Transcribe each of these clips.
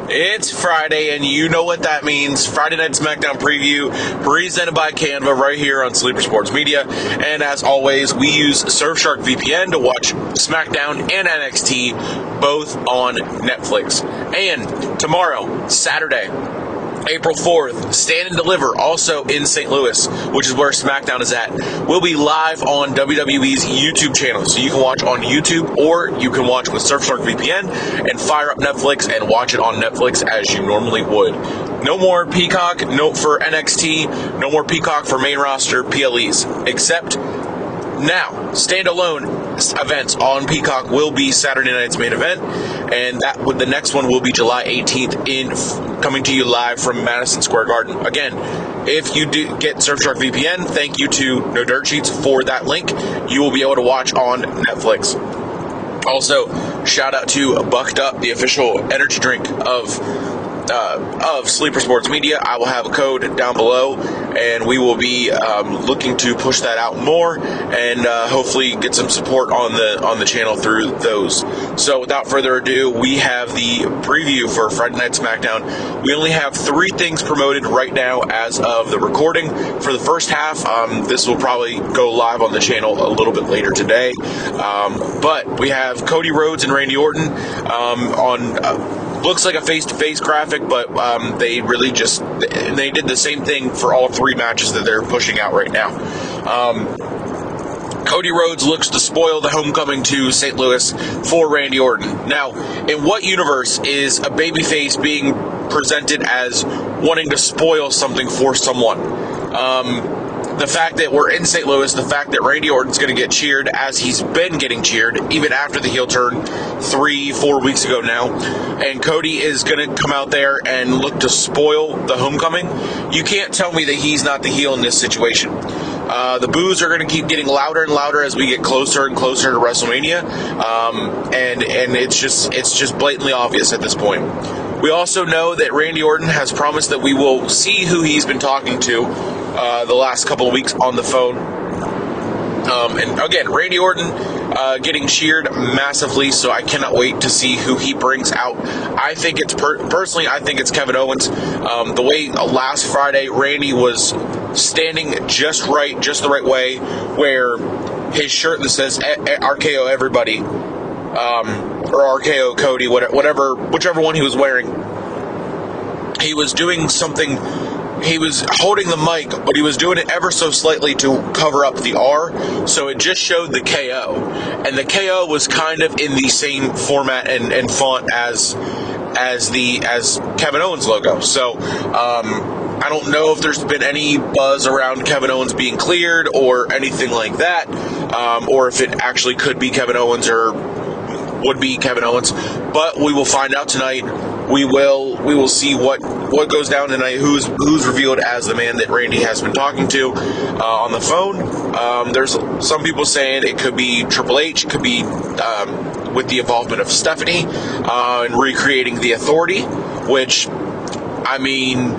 It's Friday, and you know what that means. Friday Night SmackDown preview presented by Canva right here on Sleeper Sports Media. And as always, we use Surfshark VPN to watch SmackDown and NXT both on Netflix. And tomorrow, Saturday, April 4th, Stand and Deliver, also in St. Louis, which is where SmackDown is at. We'll be live on WWE's YouTube channel, so you can watch on YouTube, or you can watch with Surfshark VPN and fire up Netflix and watch it on Netflix as you normally would. No more Peacock, no for NXT, no more Peacock for main roster PLEs, except now, standalone events on Peacock will be Saturday night's main event, and the next one will be July 18th coming to you live from Madison Square Garden. Again, if you do get Surfshark VPN, thank you to No Dirt Sheets for that link. You will be able to watch on Netflix. Also, shout out to Bucked Up, the official energy drink of Sleeper Sports Media. I will have a code down below, and we will be looking to push that out more and hopefully get some support on the channel through those. So without further ado, we have the preview for Friday Night SmackDown. We only have 3 things promoted right now as of the recording. For the first half, this will probably go live on the channel a little bit later today. But we have Cody Rhodes and Randy Orton on looks like a face-to-face graphic, but they really they did the same thing for all 3 matches that they're pushing out right now. Cody Rhodes looks to spoil the homecoming to St. Louis for Randy Orton. Now, in what universe is a babyface being presented as wanting to spoil something for someone? The fact that we're in St. Louis, the fact that Randy Orton's going to get cheered as he's been getting cheered, even after the heel turn 3-4 weeks ago now, and Cody is going to come out there and look to spoil the homecoming. You can't tell me that he's not the heel in this situation. The boos are going to keep getting louder and louder as we get closer and closer to WrestleMania, and it's just blatantly obvious at this point. We also know that Randy Orton has promised that we will see who he's been talking to the last couple of weeks on the phone. And again, Randy Orton getting cheered massively, so I cannot wait to see who he brings out. I think it's personally, I think it's Kevin Owens. The way last Friday Randy was standing just the right way, where his shirt that says RKO everybody, or RKO Cody, whichever one he was wearing, he was doing something. He was holding the mic, but he was doing it ever so slightly to cover up the R, so it just showed the KO. And the KO was kind of in the same format and font as Kevin Owens' logo. So I don't know if there's been any buzz around Kevin Owens being cleared or anything like that, or if it actually could be Kevin Owens or would be Kevin Owens, but we will find out tonight. We will see what goes down tonight, who's revealed as the man that Randy has been talking to on the phone. There's some people saying it could be Triple H, it could be with the involvement of Stephanie and recreating the Authority, which, I mean,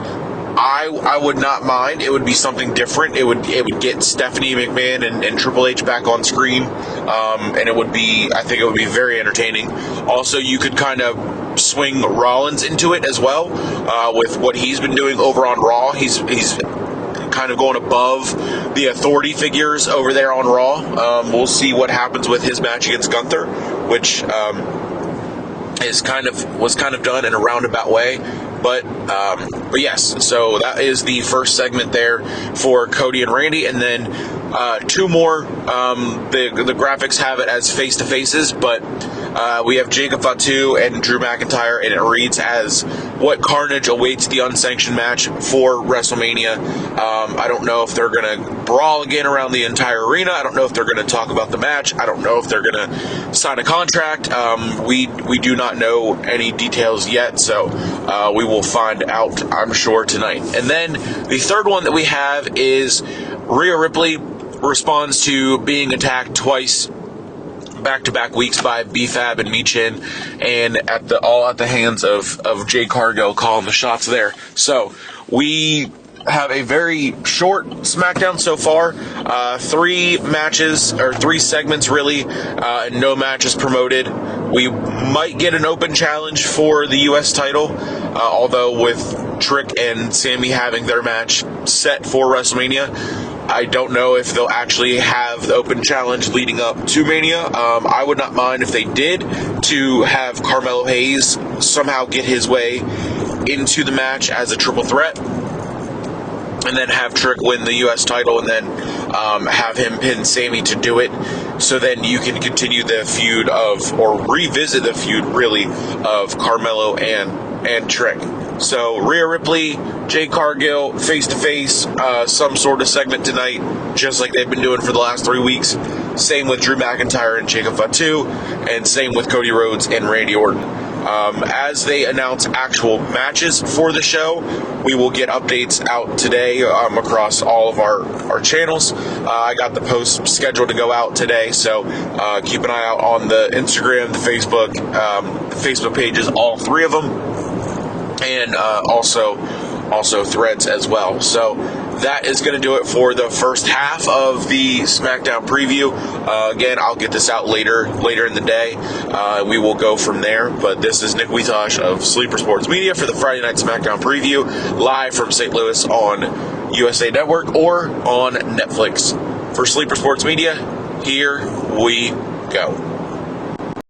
I would not mind. It would be something different. It would get Stephanie McMahon and Triple H back on screen, and I think it would be very entertaining. Also, you could kind of swing Rollins into it as well, with what he's been doing over on Raw. He's kind of going above the Authority figures over there on Raw. We'll see what happens with his match against Gunther, which was kind of done in a roundabout way. But yes, so that is the first segment there for Cody and Randy, and then 2 more. The graphics have it as face-to-faces, but we have Jacob Fatu and Drew McIntyre, and it reads as what carnage awaits the unsanctioned match for WrestleMania. I don't know if they're going to brawl again around the entire arena. I don't know if they're going to talk about the match. I don't know if they're going to sign a contract. We do not know any details yet, so we will find out, I'm sure, tonight. And then the third one that we have is Rhea Ripley responds to being attacked twice back-to-back weeks by B-Fab and Michin, and all at the hands of Jade Cargill calling the shots there. So we have a very short SmackDown so far. 3 matches, or 3 segments really, and no matches promoted. We might get an open challenge for the U.S. title, although with Trick and Sammy having their match set for WrestleMania, I don't know if they'll actually have the open challenge leading up to Mania. I would not mind if they did, to have Carmelo Hayes somehow get his way into the match as a triple threat, and then have Trick win the U.S. title, and then have him pin Sammy to do it. So then you can continue the feud or revisit the feud, really, of Carmelo and Trick. So Rhea Ripley, Jade Cargill, face-to-face, some sort of segment tonight, just like they've been doing for the last 3 weeks. Same with Drew McIntyre and Jacob Fatu, and same with Cody Rhodes and Randy Orton. As they announce actual matches for the show, we will get updates out today across all of our channels. I got the post scheduled to go out today, so keep an eye out on the Instagram, the Facebook pages, all three of them, and also Threads as well. So that is going to do it for the first half of the SmackDown preview. Again, I'll get this out later in the day. We will go from there. But this is Nick Wietosh of Sleeper Sports Media for the Friday Night SmackDown preview, live from St. Louis on USA Network or on Netflix. For Sleeper Sports Media, here we go.